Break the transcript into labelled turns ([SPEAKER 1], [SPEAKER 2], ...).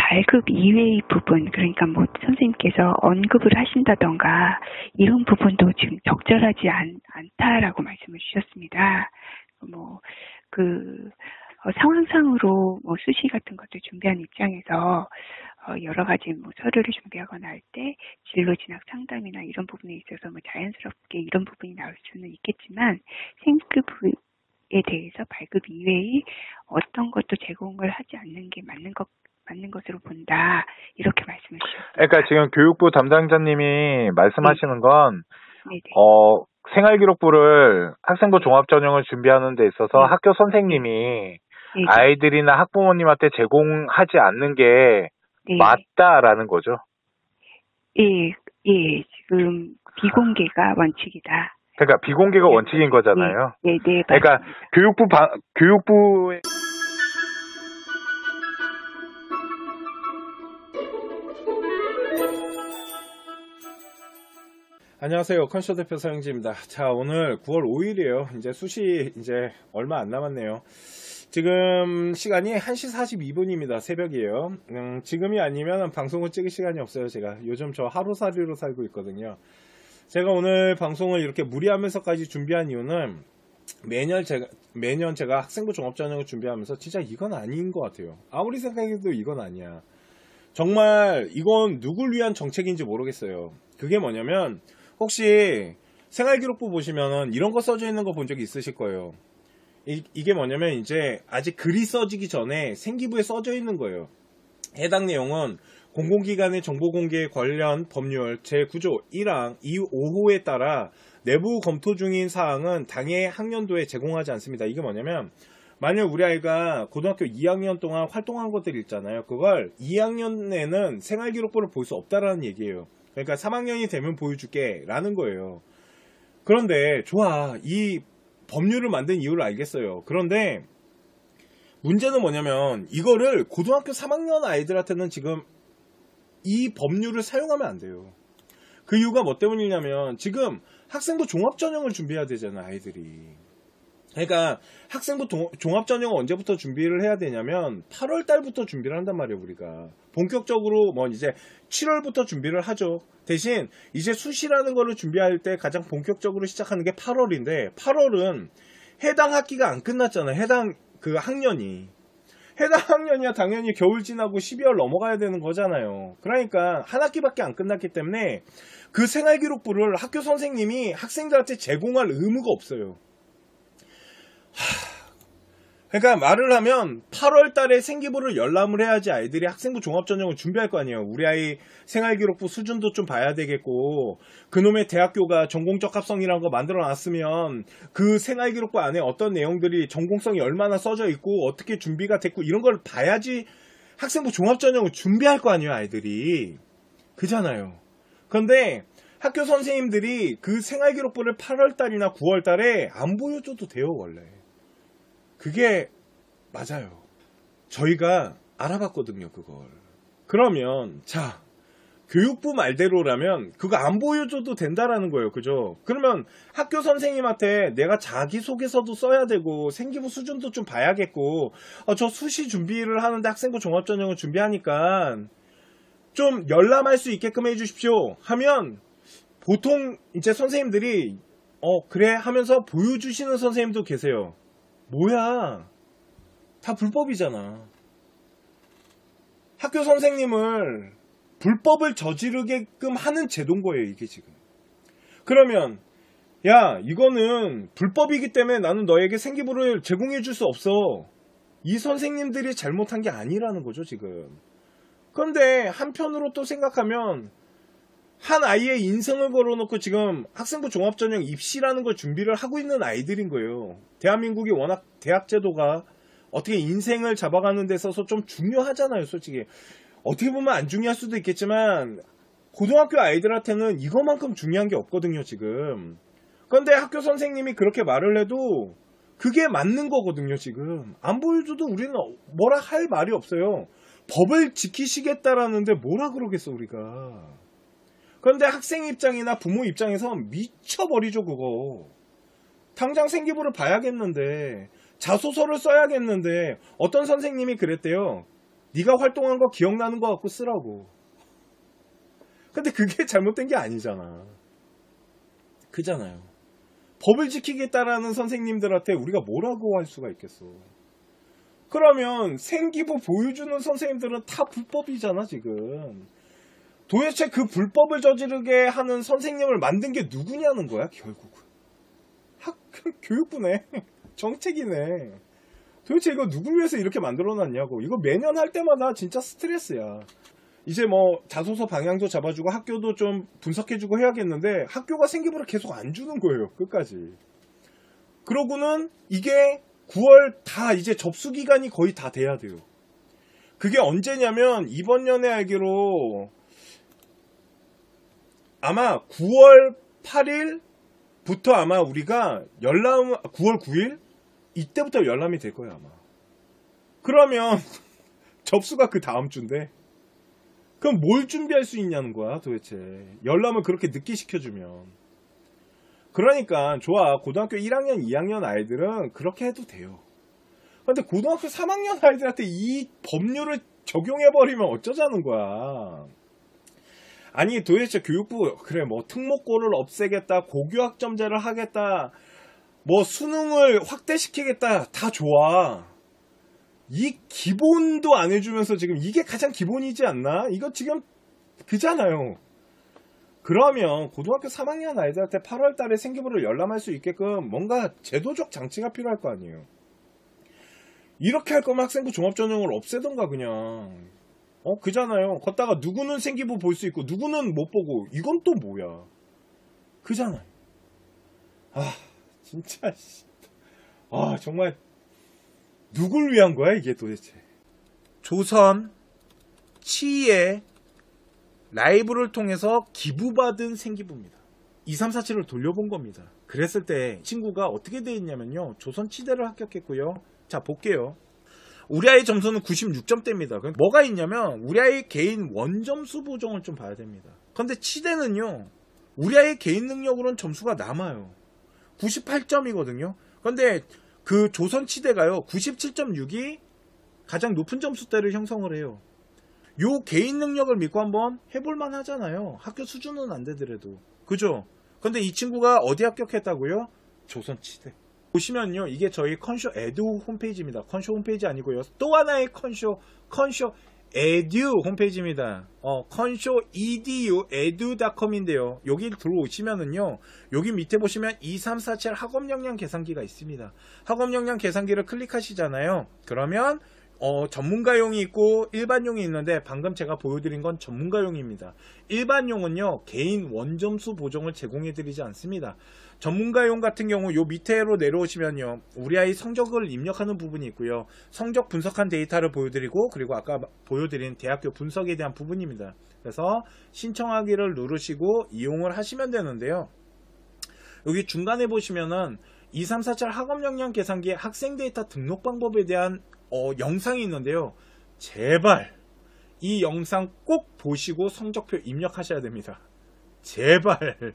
[SPEAKER 1] 발급 이외의 부분, 그러니까 뭐 선생님께서 언급을 하신다던가 이런 부분도 지금 적절하지 않다라고 말씀을 주셨습니다. 상황상으로 수시 같은 것들 준비하는 입장에서 여러 가지 서류를 준비하거나 할 때 진로 진학 상담이나 이런 부분에 있어서 자연스럽게 이런 부분이 나올 수는 있겠지만 생급에 대해서 발급 이외의 어떤 것도 제공을 하지 않는 게 맞는 것으로 본다, 이렇게 말씀을 주셨습니다.
[SPEAKER 2] 그러니까 지금 교육부 담당자님이 말씀하시는 건
[SPEAKER 1] 네네.
[SPEAKER 2] 생활기록부를 학생부 종합전형을 준비하는 데 있어서 학교 선생님이
[SPEAKER 1] 네네.
[SPEAKER 2] 아이들이나 학부모님한테 제공하지 않는 게
[SPEAKER 1] 네.
[SPEAKER 2] 맞다라는 거죠.
[SPEAKER 1] 예, 지금 비공개가 원칙이다.
[SPEAKER 2] 그러니까 비공개가 원칙인 거잖아요.
[SPEAKER 1] 네,
[SPEAKER 2] 그러니까 교육부의
[SPEAKER 3] 안녕하세요. 컨쇼 대표 서영지입니다. 자, 오늘 9월 5일이에요. 이제 수시 얼마 안 남았네요. 지금 시간이 1시 42분입니다. 새벽이에요. 지금이 아니면 방송을 찍을 시간이 없어요. 제가 요즘 저 하루살이로 살고 있거든요. 제가 오늘 방송을 이렇게 무리하면서까지 준비한 이유는 매년 제가 학생부 종합전형을 준비하면서 진짜 이건 아닌 것 같아요. 아무리 생각해도 이건 아니야. 정말 이건 누굴 위한 정책인지 모르겠어요. 그게 뭐냐면, 혹시 생활기록부 보시면은 이런 거 써져 있는 거 본 적이 있으실 거예요. 이게 뭐냐면 이제 아직 글이 써지기 전에 생기부에 써져 있는 거예요. 해당 내용은 공공기관의 정보공개 관련 법률 제9조 1항 2, 5호에 따라 내부 검토 중인 사항은 당해 학년도에 제공하지 않습니다. 이게 뭐냐면, 만약 우리 아이가 고등학교 2학년 동안 활동한 것들 있잖아요. 그걸 2학년에는 생활기록부를 볼 수 없다라는 얘기예요. 그러니까 3학년이 되면 보여줄게 라는 거예요. 그런데 좋아, 이 법률을 만든 이유를 알겠어요. 그런데 문제는 뭐냐면, 이거를 고등학교 3학년 아이들한테는 지금 이 법률을 사용하면 안 돼요. 그 이유가 뭐 때문이냐면, 지금 학생부 종합전형을 준비해야 되잖아, 아이들이. 그러니까 학생부 종합전형을 언제부터 준비를 해야 되냐면 8월 달부터 준비를 한단 말이에요. 우리가 본격적으로 이제 7월부터 준비를 하죠. 대신 이제 수시라는 거를 준비할 때 가장 본격적으로 시작하는 게 8월인데, 8월은 해당 학기가 안 끝났잖아요. 해당 학년이야 당연히 겨울 지나고 12월 넘어가야 되는 거잖아요. 그러니까 한 학기밖에 안 끝났기 때문에 그 생활기록부를 학교 선생님이 학생들한테 제공할 의무가 없어요. 그러니까 말을 하면 8월 달에 생기부를 열람을 해야지 아이들이 학생부 종합전형을 준비할 거 아니에요. 우리 아이 생활기록부 수준도 좀 봐야 되겠고, 그놈의 대학교가 전공적 합성이라는 거 만들어 놨으면 그 생활기록부 안에 어떤 내용들이 전공성이 얼마나 써져 있고 어떻게 준비가 됐고 이런 걸 봐야지 학생부 종합전형을 준비할 거 아니에요, 아이들이. 그잖아요. 그런데 학교 선생님들이 그 생활기록부를 8월 달이나 9월 달에 안 보여줘도 돼요, 원래. 그게 맞아요. 저희가 알아봤거든요, 그걸. 그러면 자, 교육부 말대로라면 그거 안 보여줘도 된다라는 거예요. 그죠? 그러면 학교 선생님한테 내가 자기소개서도 써야 되고 생기부 수준도 좀 봐야겠고, 저 수시 준비를 하는데 학생부 종합전형을 준비하니까 좀 열람할 수 있게끔 해주십시오 하면, 보통 이제 선생님들이 그래 하면서 보여주시는 선생님도 계세요. 뭐야, 다 불법이잖아. 학교 선생님을 불법을 저지르게끔 하는 제도인 거예요, 이게 지금. 그러면 야, 이거는 불법이기 때문에 나는 너에게 생기부를 제공해 줄 수 없어. 이 선생님들이 잘못한 게 아니라는 거죠, 지금. 그런데 한편으로 또 생각하면, 한 아이의 인생을 걸어놓고 지금 학생부 종합전형 입시라는 걸 준비를 하고 있는 아이들인 거예요. 대한민국이 워낙 대학제도가 어떻게 인생을 잡아가는 데 있어서 좀 중요하잖아요, 솔직히. 어떻게 보면 안 중요할 수도 있겠지만 고등학교 아이들한테는 이거만큼 중요한 게 없거든요, 지금. 그런데 학교 선생님이 그렇게 말을 해도 그게 맞는 거거든요, 지금. 안 보여줘도 우리는 뭐라 할 말이 없어요. 법을 지키시겠다라는데 뭐라 그러겠어, 우리가. 그런데 학생 입장이나 부모 입장에서 미쳐버리죠, 그거. 당장 생기부를 봐야겠는데, 자소서를 써야겠는데, 어떤 선생님이 그랬대요. 네가 활동한 거 기억나는 거 갖고 쓰라고. 근데 그게 잘못된 게 아니잖아. 그잖아요. 법을 지키겠다라는 선생님들한테 우리가 뭐라고 할 수가 있겠어. 그러면 생기부 보여주는 선생님들은 다 불법이잖아 지금. 도대체 그 불법을 저지르게 하는 선생님을 만든 게 누구냐는 거야 결국은. 교육부네. 정책이네. 도대체 이거 누굴 위해서 이렇게 만들어놨냐고. 이거 매년 할 때마다 진짜 스트레스야. 이제 뭐 자소서 방향도 잡아주고 학교도 좀 분석해주고 해야겠는데 학교가 생기부를 계속 안 주는 거예요. 끝까지. 그러고는 이게 9월 다 이제 접수 기간이 거의 다 돼야 돼요. 그게 언제냐면 이번 년에 알기로 아마 9월 8일부터 아마 우리가 9월 9일? 이때부터 열람이 될 거예요 아마. 그러면 접수가 그 다음 주인데 그럼 뭘 준비할 수 있냐는 거야 도대체. 열람을 그렇게 늦게 시켜주면. 그러니까 좋아. 고등학교 1학년 2학년 아이들은 그렇게 해도 돼요. 근데 고등학교 3학년 아이들한테 이 법률을 적용해버리면 어쩌자는 거야. 아니 도대체 교육부 그래 뭐 특목고를 없애겠다, 고교학점제를 하겠다, 뭐 수능을 확대시키겠다, 다 좋아. 이 기본도 안 해주면서 지금 이게 가장 기본이지 않나? 이거 지금 그잖아요. 그러면 고등학교 3학년 아이들한테 8월 달에 생기부를 열람할 수 있게끔 뭔가 제도적 장치가 필요할 거 아니에요. 이렇게 할 거면 학생부 종합전형을 없애던가 그냥. 그잖아요. 걷다가 누구는 생기부 볼 수 있고 누구는 못 보고 이건 또 뭐야. 그잖아요. 진짜 정말 누굴 위한 거야 이게 도대체. 조선 치의 라이브를 통해서 기부받은 생기부입니다. 2347을 돌려본 겁니다. 그랬을 때 친구가 어떻게 돼 있냐면요. 조선 치대를 합격했고요. 자 볼게요. 우리 아이 점수는 96점대입니다. 뭐가 있냐면 우리 아이 개인 원점수 보정을 좀 봐야 됩니다. 근데 치대는요. 우리 아이 개인 능력으로는 점수가 남아요. 98점이거든요. 근데 그 조선 치대가요. 97.6이 가장 높은 점수대를 형성을 해요. 요 개인 능력을 믿고 한번 해볼만 하잖아요. 학교 수준은 안 되더라도. 그죠? 근데 이 친구가 어디 합격했다고요? 조선 치대. 보시면요. 이게 저희 컨쇼 에듀 홈페이지입니다. 컨쇼 홈페이지 아니고요. 또 하나의 컨쇼 에듀 홈페이지입니다. 컨쇼 edu.com인데요. 여기 들어오시면은요. 여기 밑에 보시면 2347 학업 역량 계산기가 있습니다. 학업 역량 계산기를 클릭하시잖아요. 그러면 전문가용이 있고 일반용이 있는데 방금 제가 보여드린 건 전문가용입니다. 일반용은요. 개인 원점수 보정을 제공해드리지 않습니다. 전문가용 같은 경우 요 밑에로 내려오시면요. 우리 아이 성적을 입력하는 부분이 있고요. 성적 분석한 데이터를 보여드리고 그리고 아까 보여드린 대학교 분석에 대한 부분입니다. 그래서 신청하기를 누르시고 이용을 하시면 되는데요. 여기 중간에 보시면은 2347 학업 역량 계산기 학생 데이터 등록 방법에 대한 영상이 있는데요. 제발 이 영상 꼭 보시고 성적표 입력하셔야 됩니다. 제발.